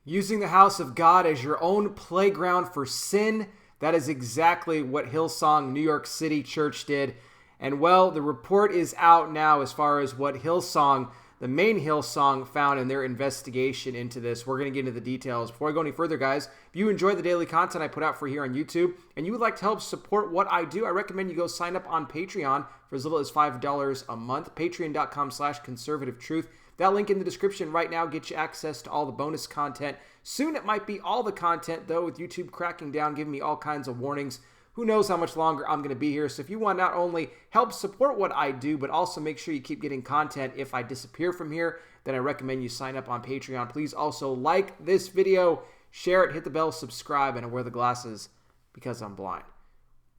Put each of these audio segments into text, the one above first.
Using the house of God as your own playground for sin, that is exactly what Hillsong New York City Church did. And well, the report is out now as far as what Hillsong, the main Hillsong, found in their investigation into this. We're going to get into the details. Before I go any further, guys, if you enjoy the daily content I put out for here on YouTube and you would like to help support what I do, I recommend you go sign up on Patreon for as little as $5 a month. Patreon.com/conservative-truth. That link in the description right now gets you access to all the bonus content. Soon it might be all the content, though, with YouTube cracking down, giving me all kinds of warnings. Who knows how much longer I'm going to be here. So if you want not only help support what I do, but also make sure you keep getting content if I disappear from here, then I recommend you sign up on Patreon. Please also like this video, share it, hit the bell, subscribe, and I wear the glasses because I'm blind.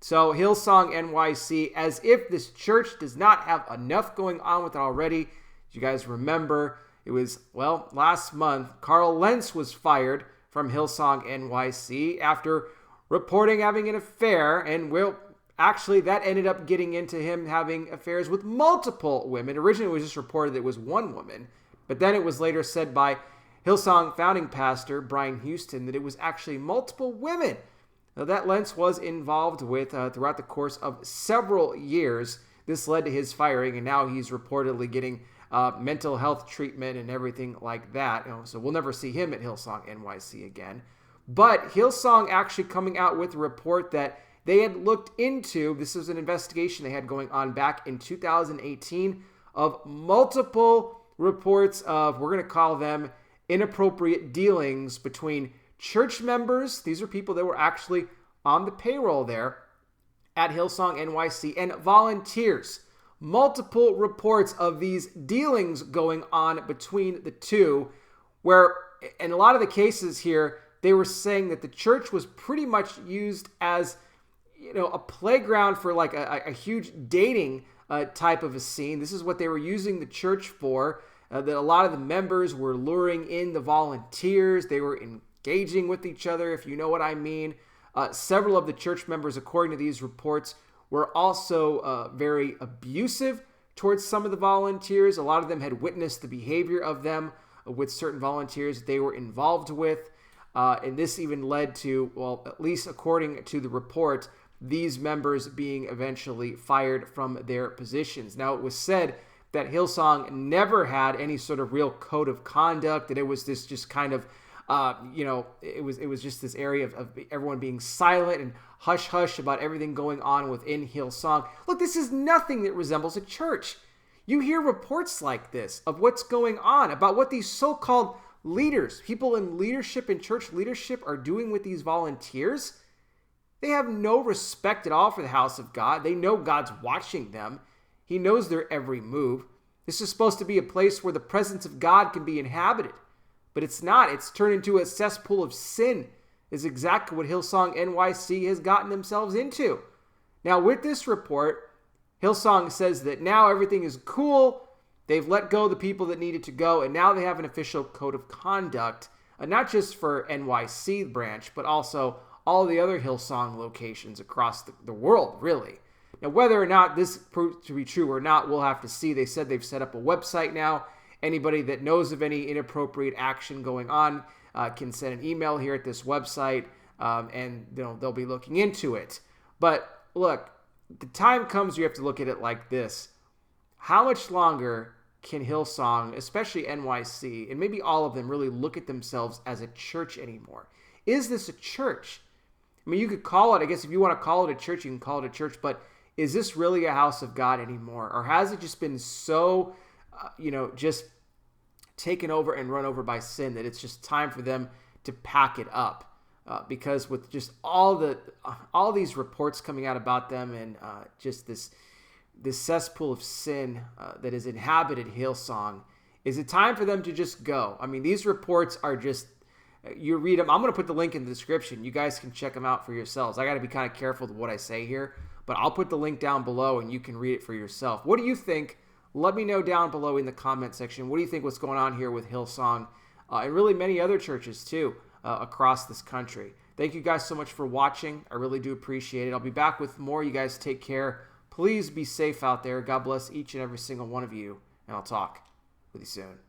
So Hillsong NYC, as if this church does not have enough going on with it already. You guys remember, it was, well, last month, Carl Lentz was fired from Hillsong NYC after reporting having an affair, and well, actually that ended up getting into him having affairs with multiple women. Originally it was just reported that it was one woman, but then it was later said by Hillsong founding pastor Brian Houston that it was actually multiple women that Lentz was involved with throughout the course of several years. This led to his firing, and now he's reportedly getting mental health treatment and everything like that. So we'll never see him at Hillsong NYC again. But Hillsong actually coming out with a report that they had looked into. This is an investigation they had going on back in 2018 of multiple reports of, we're going to call them inappropriate dealings between church members. These are people that were actually on the payroll there at Hillsong NYC, and volunteers. Multiple reports of these dealings going on between the two, where in a lot of the cases here, they were saying that the church was pretty much used as, a playground for like a huge dating type of a scene. This is what they were using the church for, that a lot of the members were luring in the volunteers. They were engaging with each other, if you know what I mean. Several of the church members, according to these reports, were also very abusive towards some of the volunteers. A lot of them had witnessed the behavior of them with certain volunteers they were involved with. And this even led to, well, at least according to the report, these members being eventually fired from their positions. Now, it was said that Hillsong never had any sort of real code of conduct, that it was this just kind of, it was just this area of everyone being silent and hush-hush about everything going on within Hillsong. Look, this is nothing that resembles a church. You hear reports like this of what's going on, about what these so-called leaders, people in leadership and church leadership are doing with these volunteers. They have no respect at all for the house of God. They know God's watching them. He knows their every move. This is supposed to be a place where the presence of God can be inhabited. But it's not. It's turned into a cesspool of sin, is exactly what Hillsong NYC has gotten themselves into. Now, with this report, Hillsong says that now everything is cool. They've let go the people that needed to go, and now they have an official code of conduct, not just for NYC branch, but also all the other Hillsong locations across the world, really. Now, whether or not this proves to be true or not, we'll have to see. They said they've set up a website now. Anybody that knows of any inappropriate action going on can send an email here at this website, and they'll be looking into it. But look, the time comes you have to look at it like this. How much longer can Hillsong, especially NYC, and maybe all of them, really look at themselves as a church anymore? Is this a church? I mean, you could call it, I guess if you want to call it a church, you can call it a church, but is this really a house of God anymore? Or has it just been so, just taken over and run over by sin that it's just time for them to pack it up? Because with just all these reports coming out about them, and just this cesspool of sin that has inhabited Hillsong, is it time for them to just go? I mean, these reports are just, you read them. I'm going to put the link in the description. You guys can check them out for yourselves. I got to be kind of careful with what I say here, but I'll put the link down below and you can read it for yourself. What do you think? Let me know down below in the comment section. What do you think what's going on here with Hillsong and really many other churches too across this country? Thank you guys so much for watching. I really do appreciate it. I'll be back with more. You guys take care. Please be safe out there. God bless each and every single one of you, and I'll talk with you soon.